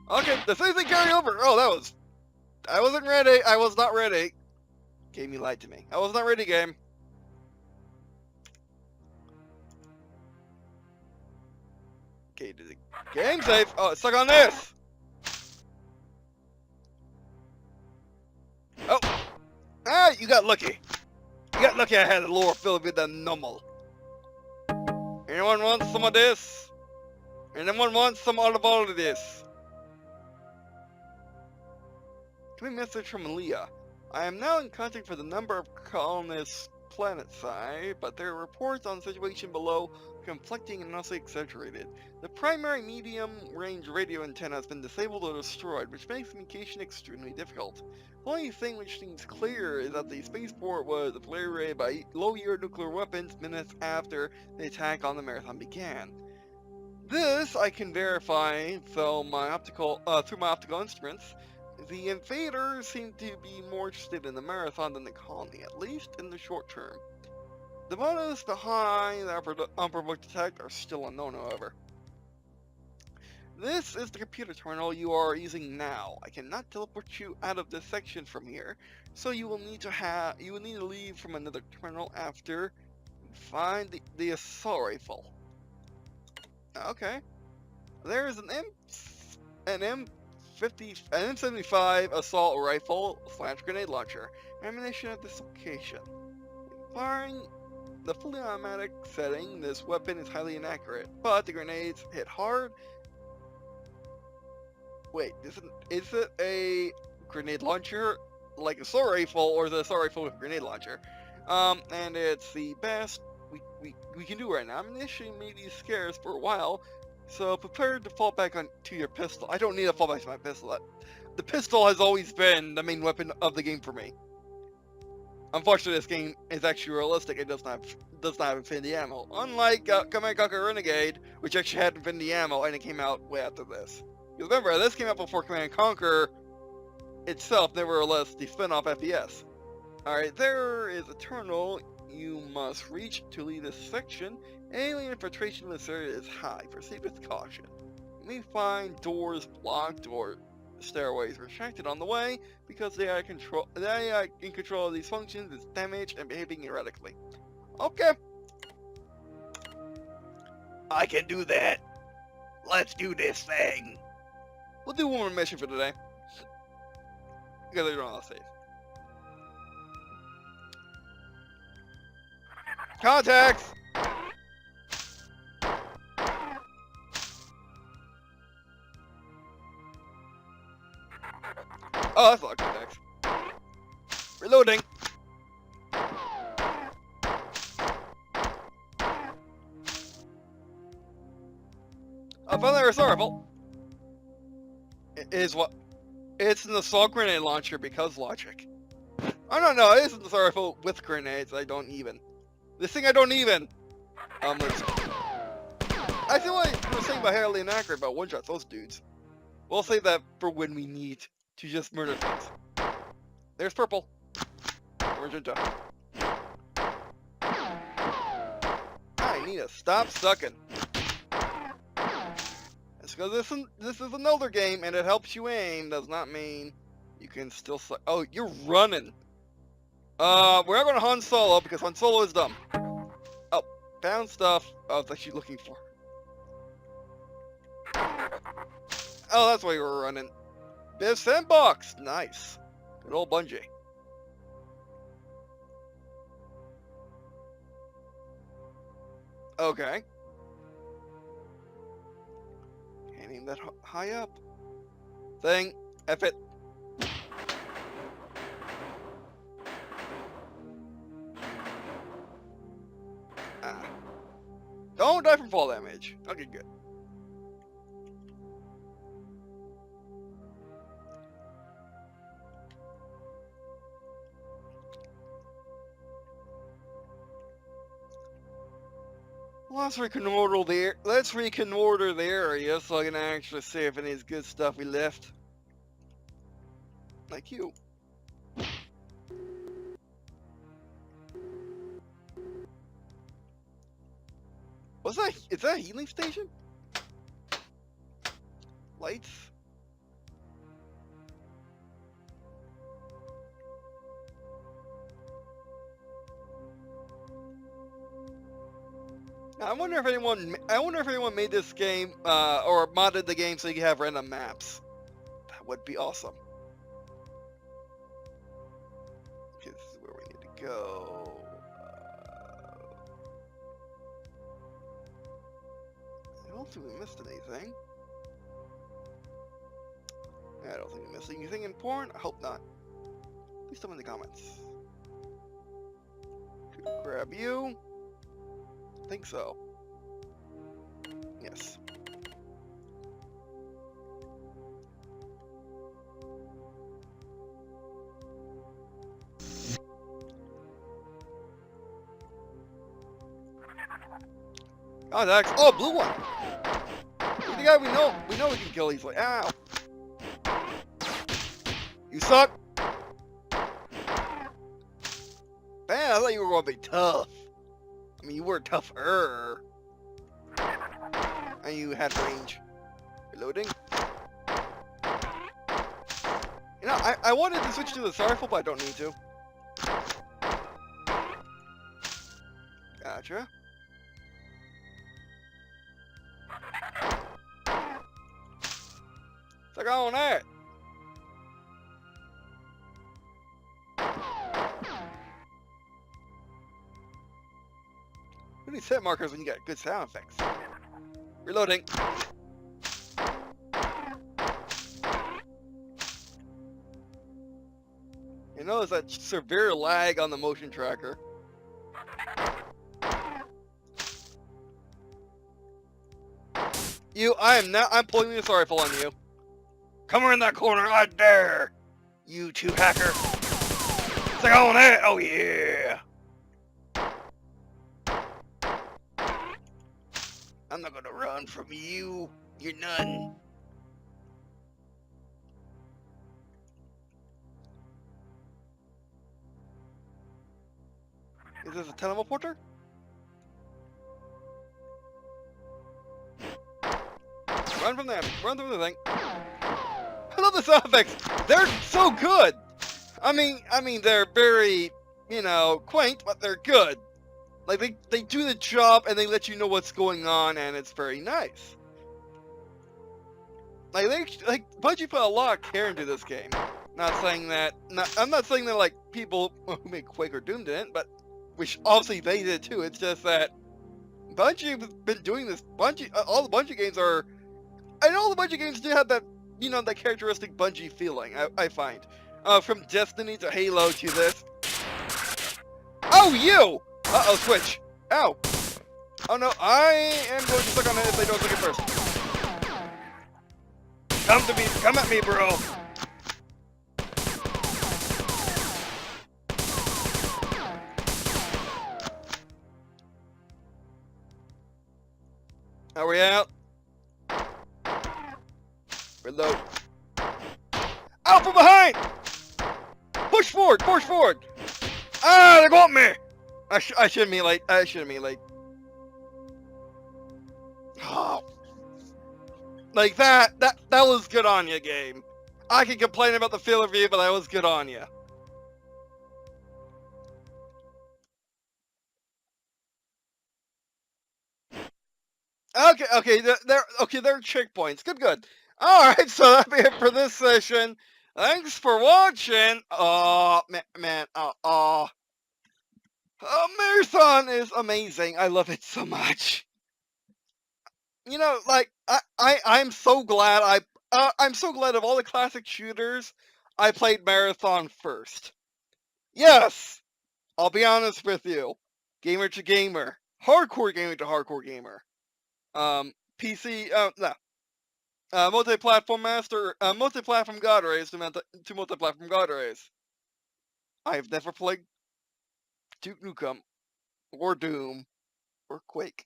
Okay, this isn't carry over. Oh, that was... I wasn't ready. I was not ready. Game, you lied to me. I was not ready, game. Okay, did the game save? Oh, it's stuck on this. Oh. Ah, you got lucky. You got lucky I had a lower fill with the normal. Anyone want some of this? Anyone want some out of all of this? Give me a message from Leah. I am now in contact with a number of colonists planetside, but their reports on the situation below are conflicting and mostly exaggerated. The primary medium-range radio antenna has been disabled or destroyed, which makes communication extremely difficult. The only thing which seems clear is that the spaceport was obliterated by low-yield nuclear weapons minutes after the attack on the Marathon began. This I can verify through my optical instruments. The invaders seem to be more interested in the Marathon than the colony, at least in the short term. The motives behind the unprovoked attack are still unknown, however. This is the computer terminal you are using now. I cannot teleport you out of this section from here, so you will need to leave from another terminal after you find the assault rifle. Okay. There is an M75 assault rifle / grenade launcher ammunition at this location. Firing the fully automatic setting, this weapon is highly inaccurate, but the grenades hit hard. Wait, is it a grenade launcher like assault rifle, or is it assault rifle with a grenade launcher? And it's the best we can do right now. Ammunition may be scarce for a while, so prepare to fall back to your pistol. I don't need to fall back to my pistol. The pistol has always been the main weapon of the game for me. Unfortunately, this game is actually realistic. It does not have infinity ammo. Unlike Command & Conquer Renegade, which actually had infinity ammo, and it came out way after this. Because remember, this came out before Command & Conquer itself, nevertheless, the spin-off FPS. Alright, there is a terminal you must reach to leave this section. Alien infiltration in this area is high. Proceed with caution. You may find doors blocked or stairways retracted on the way because the AI in control of these functions is damaged and behaving erratically. Okay. I can do that. Let's do this thing. We'll do one more mission for today. Because later on I'll save. Contacts! Oh, that's a lot of contacts. Reloading. I found that assault rifle. It is what? It's an assault grenade launcher because logic. Oh no, it isn't an assault rifle with grenades. I don't even. This thing I don't even. I feel like we're saying about highly inaccurate about one shots those dudes. We'll save that for when we need to just murder things. There's purple. Magenta. I need to stop sucking. It's because this is an older game and it helps you aim. Does not mean you can still suck. Oh, you're running. We're not going to Han Solo because Han Solo is dumb. Oh, found stuff I was actually looking for. Oh, that's why you were running. Biff Sandbox! Nice. Good old Bungee. Okay. Can't aim that high up. Thing. F it. Don't die from fall damage. Okay, good. Let's reconnoiter the area so I can actually see if any good stuff we left. Like you. What's that? Is that a healing station? Lights? I wonder if anyone made this game or modded the game so you can have random maps. That would be awesome. Okay, this is where we need to go. I don't think we missed anything. I don't think we missed anything important. I hope not. Please tell me in the comments. Could grab you. I think so. Yes. Contacts. Oh, blue one. The guy we know we can kill easily. Ow. You suck. Man, I thought you were going to be tough. I mean, you were tougher. And you had range. Reloading. You know, I wanted to switch to the Sorrowful, but I don't need to. Gotcha. It's like on that. Who needs hit markers when you got good sound effects? Reloading. You know, there's that severe lag on the motion tracker. I'm pulling the Sorrowful on you. Come around that corner, I dare! You two hacker. It's like on that, oh yeah! I'm not gonna run from you, you're none. Is this a teleporter? Run from them, run through the thing. I love the sound effects, they're so good! I mean, they're very, you know, quaint, but they're good. Like, they do the job and they let you know what's going on, and it's very nice. Like, Bungee put a lot of care into this game. Not saying that, I'm not saying that, like, people who made Quake or Doom didn't, but, which obviously they did too. It's just that Bungie has been doing this. All the Bungie games are, and all the Bungie games do have that, you know, that characteristic Bungie feeling, I find. From Destiny to Halo to this. Oh, you! Uh-oh, switch. Ow. Oh no, I am going to suck on it if they don't suck it first. Come at me, bro. Are we out? Reload. Out from behind! Push forward, push forward! Ah, they got me! I shouldn't be late. I shouldn't be late. Oh. Like that was good on you, game. I can complain about the feel of you, but that was good on you. Okay, there are checkpoints. Good. Alright, so that'll be it for this session. Thanks for watching. Oh, man, Marathon is amazing. I love it so much. You know, like, I'm so glad I'm so glad of all the classic shooters, I played Marathon first. Yes! I'll be honest with you. Gamer to gamer. Hardcore gamer to hardcore gamer. PC, no. Multi-platform master, multi-platform god race to multi-platform god race. I've never played Duke Nukem, or Doom, or Quake.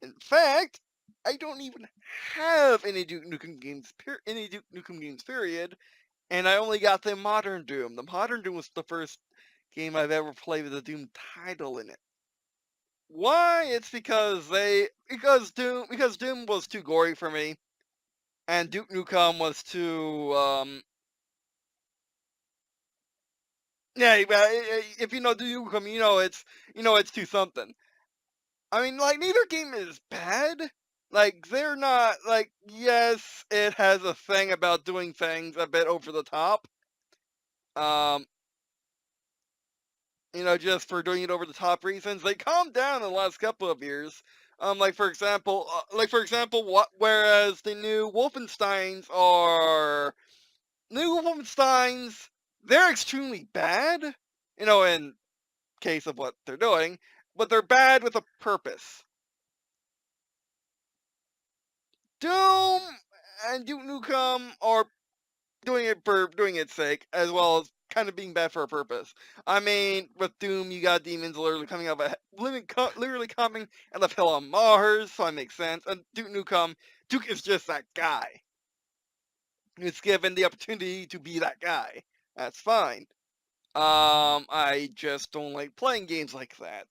In fact, I don't even have any Duke Nukem games, period, and I only got the Modern Doom. The Modern Doom was the first game I've ever played with a Doom title in it. Why? It's because Doom was too gory for me, and Duke Nukem was too, yeah, if you know Duke Nukem, you know it's too something. I mean, like, neither game is bad. Like, they're not, like, yes, it has a thing about doing things a bit over the top. Um, just for doing it over the top reasons. They calmed down in the last couple of years. Whereas the new Wolfensteins, they're extremely bad, in case of what they're doing, but they're bad with a purpose. Doom and Duke Nukem are doing it for doing its sake, as well as kind of being bad for a purpose. I mean, with Doom, you got demons literally coming out of literally coming out of hell on Mars, so that makes sense. And Duke is just that guy. It's given the opportunity to be that guy. That's fine. I just don't like playing games like that.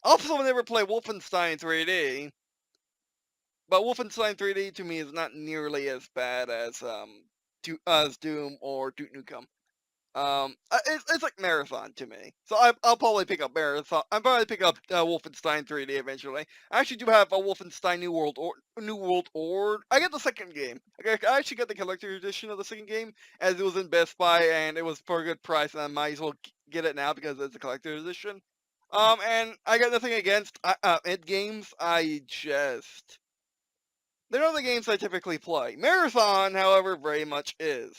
Also, I never play Wolfenstein 3D, but Wolfenstein 3D to me is not nearly as bad as Doom or Duke Nukem. It's like Marathon to me. So I'll probably pick up Marathon. I'll probably pick up Wolfenstein 3D eventually. I actually do have a Wolfenstein New World Order. I get the second game. I actually got the collector edition of the second game, as it was in Best Buy and it was for a good price, and I might as well get it now because it's a collector edition. And I got nothing against id games. They're not the games I typically play. Marathon, however, very much is.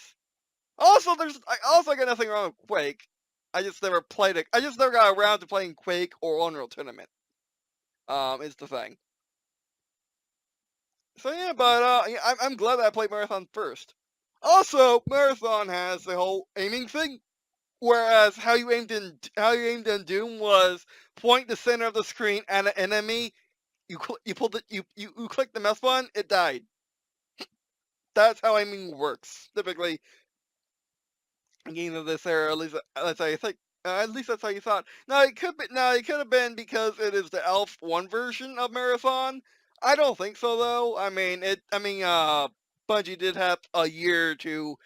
Also, I also got nothing wrong with Quake. I just never played it. I just never got around to playing Quake or Unreal Tournament. Is the thing. So yeah, but yeah, I'm glad that I played Marathon first. Also, Marathon has the whole aiming thing, whereas how you aimed in Doom was point the center of the screen at an enemy. You pulled it. You click the mouse button. It died. That's how aiming works typically. Games of this era, at least that's how you think. At least that's how you thought. Now it could be. Now it could have been because it is the Elf one version of Marathon. I don't think so though. I mean, Bungee did have a year to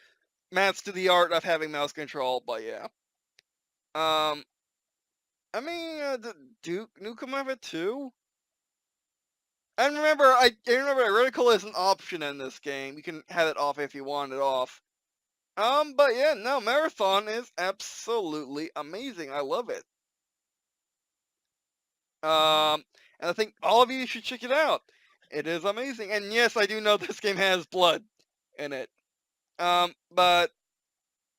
master the art of having mouse control, but yeah. I mean, did Duke Nukem have it too? And remember, I remember reticle is an option in this game. You can have it off if you want it off. But yeah, no, Marathon is absolutely amazing. I love it. And I think all of you should check it out. It is amazing. And yes, I do know this game has blood in it. But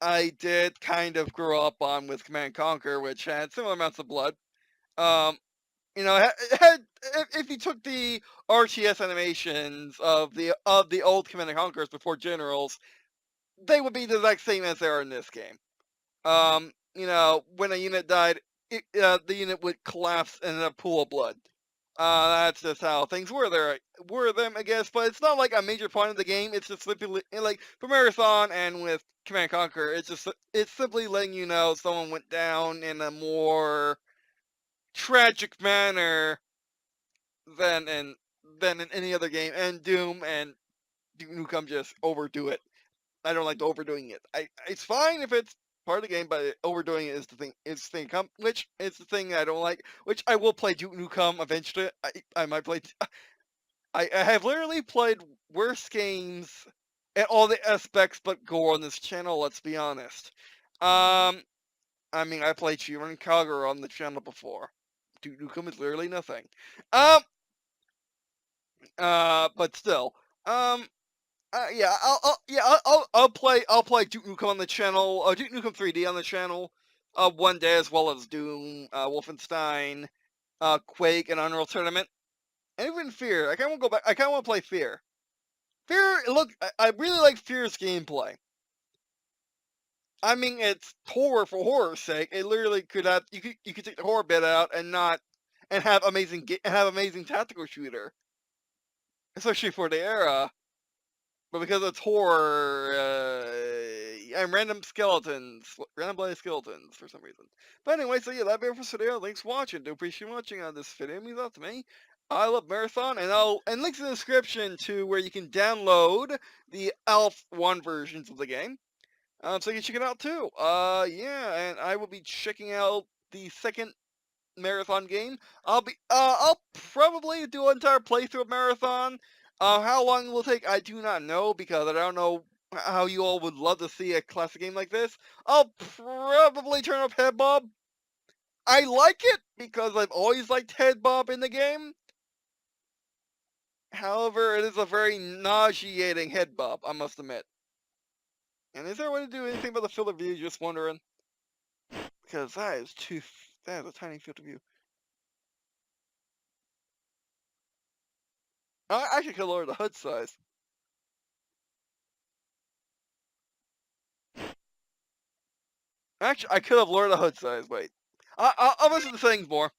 I did kind of grow up on with Command & Conquer, which had similar amounts of blood. If you took the RTS animations of the old Command & Conquers before Generals, they would be the exact same as they are in this game. When a unit died, the unit would collapse in a pool of blood. That's just how things were them, I guess. But it's not like a major point of the game. It's just simply like for Marathon and with Command & Conquer, it's simply letting you know someone went down in a more tragic manner than in any other game. And Doom and Duke Nukem just overdo it. I don't like the overdoing it. It's fine if it's part of the game, but overdoing it is the thing. Which is the thing I don't like. Which I will play Duke Nukem eventually. I might play. I have literally played worse games in all the aspects but gore on this channel. Let's be honest. I mean, I played Shiva and Kagura on the channel before. Duke Nukem is literally nothing. But still. Yeah, I'll play Duke Nukem on the channel, Duke Nukem 3D on the channel, one day, as well as Doom, Wolfenstein, Quake, and Unreal Tournament, and even Fear. I kind of want to go back. I kind of want to play Fear. I really like Fear's gameplay. I mean, it's horror for horror's sake. It literally could have you could take the horror bit out and have amazing tactical shooter, especially for the era. But because it's horror, and random bloody skeletons for some reason. But anyway, so yeah, that'll be it for today. Thanks for watching. Do appreciate you watching on this video. It means a lot to me. I love Marathon, and links in the description to where you can download the Elf 1 versions of the game. So you can check it out too. Yeah, and I will be checking out the second Marathon game. I'll probably do an entire playthrough of Marathon. How long it will take, I do not know, because I don't know how you all would love to see a classic game like this. I'll probably turn up Head Bob. I like it because I've always liked Head Bob in the game. However, it is a very nauseating Head Bob, I must admit. And is there a way to do anything about the field of view? Just wondering. Because that is a tiny field of view. I actually could lower the HUD size. Actually, I could have lowered the HUD size. Wait, I'll listen to things more.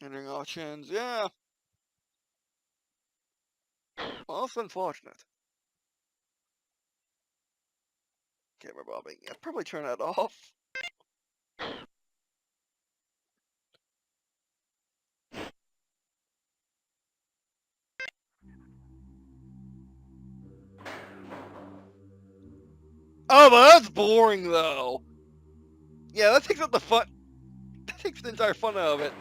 Entering options, yeah. Well, that's unfortunate. Camera bobbing. Yeah, probably turn that off. Oh, but that's boring though. Yeah, that takes up the fun. That takes the entire fun out of it.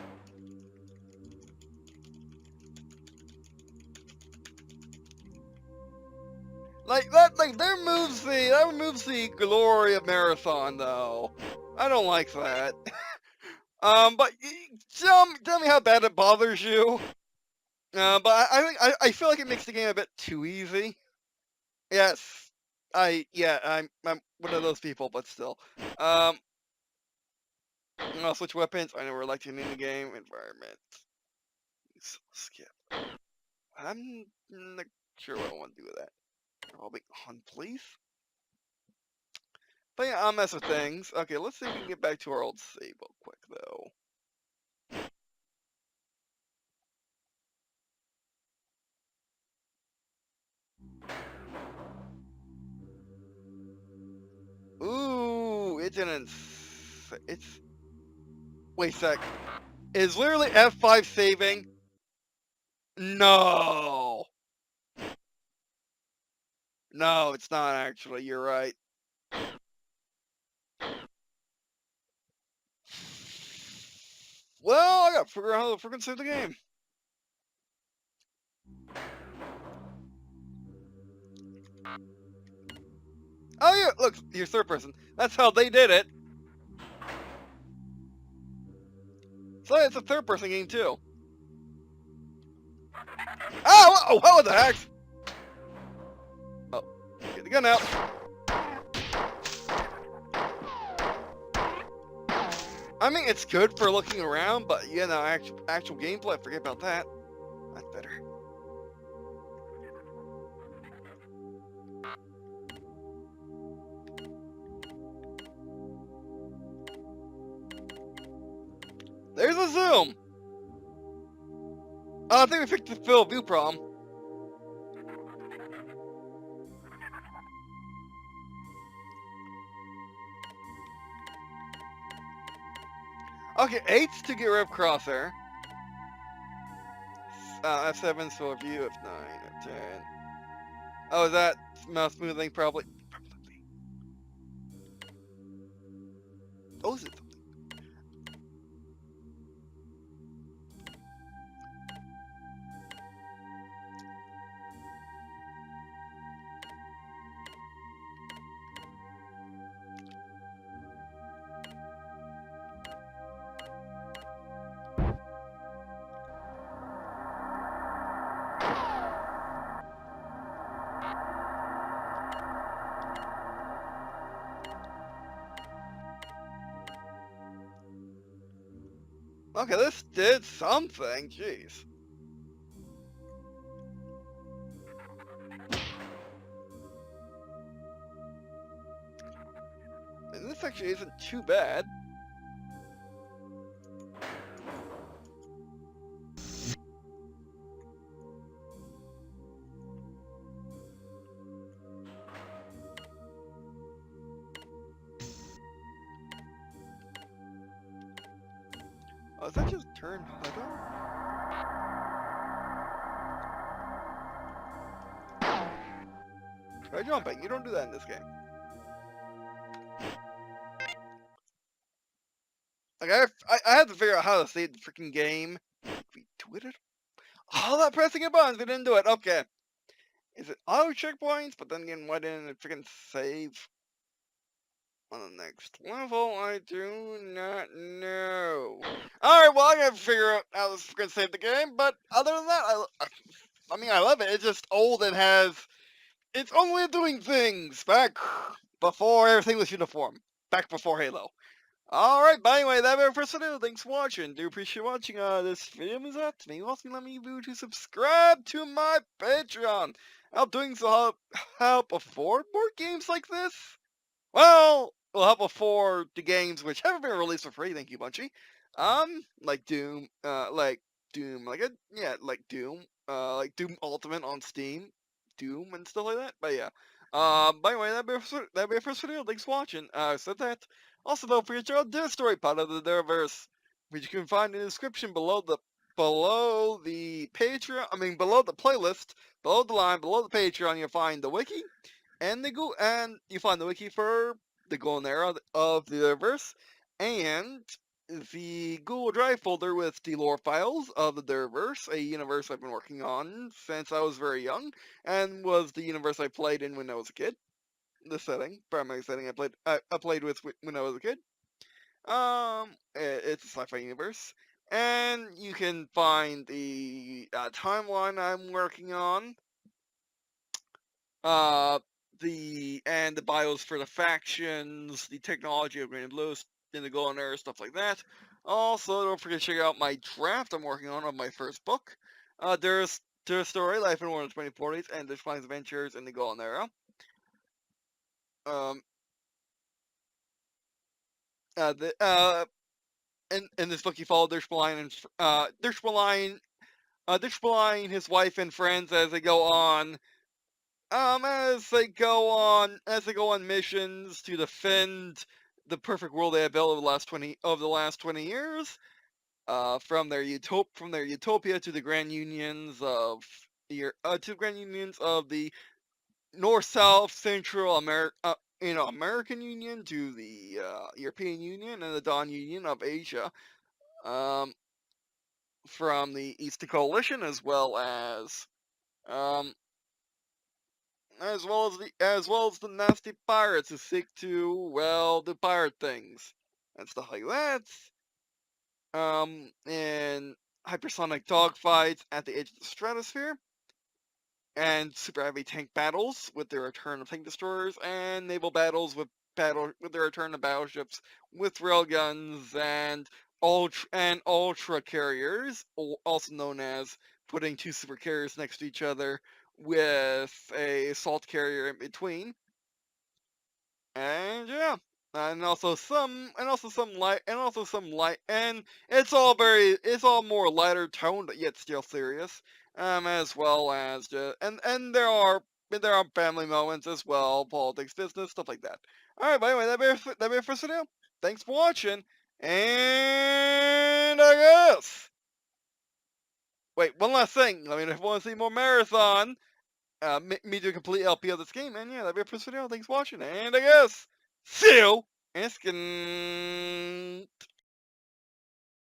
That removes the glory of Marathon though. I don't like that. But tell me how bad it bothers you. But I feel like it makes the game a bit too easy. Yes, I'm one of those people, but still. I'll switch weapons. I never liked it in the game. Environment. Skip. I'm not sure what I want to do with that. I'll be on, please. But yeah, I'll mess with things. Okay, let's see if we can get back to our old save real quick, though. Ooh, it didn't. It's. Wait a sec. Is literally F5 saving? No. No, it's not actually. You're right. Well, I gotta figure out how to freaking save the game. Oh yeah, look, you're third person. That's how they did it. So it's a third person game too. Oh, what the heck? Oh, get the gun out. I mean, it's good for looking around, but you know, actual gameplay, forget about that. That's better. There's a zoom. Oh, I think we fixed the field of view problem. Okay, 8's to get rid of crosshair. F7's for view, F9, F10. Oh, is that mouse smoothing probably? Oh, is it? Okay, this did something, jeez. And this actually isn't too bad. Oh, is that just turn HUD on? Try jumping, you don't do that in this game. Like I had to figure out how to save the freaking game. We tweeted all that pressing a buttons. We didn't do it. Okay. Is it auto checkpoints? But then again, why didn't it freaking save on the next level? I do not know. Alright, well, I gotta figure out how this is gonna save the game, but other than that, I mean, I love it. It's just old and it's only doing things back before everything was uniform. Back before Halo. Alright, but anyway, that's it for today. Thanks for watching. Do appreciate watching. This video is up to me. Also, let me to subscribe to my Patreon. Help doing so help afford more games like this. Well, it'll help afford the games which haven't been released for free. Thank you, Bungee. Like Doom, like Doom, like Doom Ultimate on Steam, Doom and stuff like that. But yeah. By the way, that'd be it for this video. Thanks for watching. Said that. Also, don't forget to check out this story part of the Derverse, which you can find in the description below the Patreon. I mean, below the playlist, below the line, below the Patreon. You'll find the wiki and you find the wiki for the golden era of the Derverse, and the Google Drive folder with the lore files of the Derverse, a universe I've been working on since I was very young, and was the universe I played in when I was a kid. The primary setting I played with when I was a kid. It's a sci-fi universe, and you can find the timeline I'm working on. The bios for the factions, the technology of Green&Blue, in the Golden Era, stuff like that. Also, don't forget to check out my draft I'm working on of my first book. There's Story, Life in War in the 2040s, and There's Flying's Adventures in the Golden Era. In this book, you follow Dershbaline and his wife and friends as they go on missions to defend the perfect world they have built over the last 20 years. From their utopia to the grand unions of the North, South, Central American Union, to the European Union and the Dawn Union of Asia. From the Eastern Coalition, as well as the nasty pirates who seek to, well, do pirate things and stuff like that. And hypersonic dogfights at the edge of the stratosphere, and super heavy tank battles with their return of tank destroyers, and naval battles with their return of battleships with railguns and ultra carriers, also known as putting two super carriers next to each other with a assault carrier in between. And yeah, and it's all more lighter toned but yet still serious. As well as and there are family moments as well, politics, business, stuff like that. All right, but anyway, that be it for today. Thanks for watching, and I guess. Wait, one last thing. Let me know if you want to see more Marathon. Me do a complete LP of this game, and yeah, that'd be it for this video. Thanks for watching, and I guess see you in a second.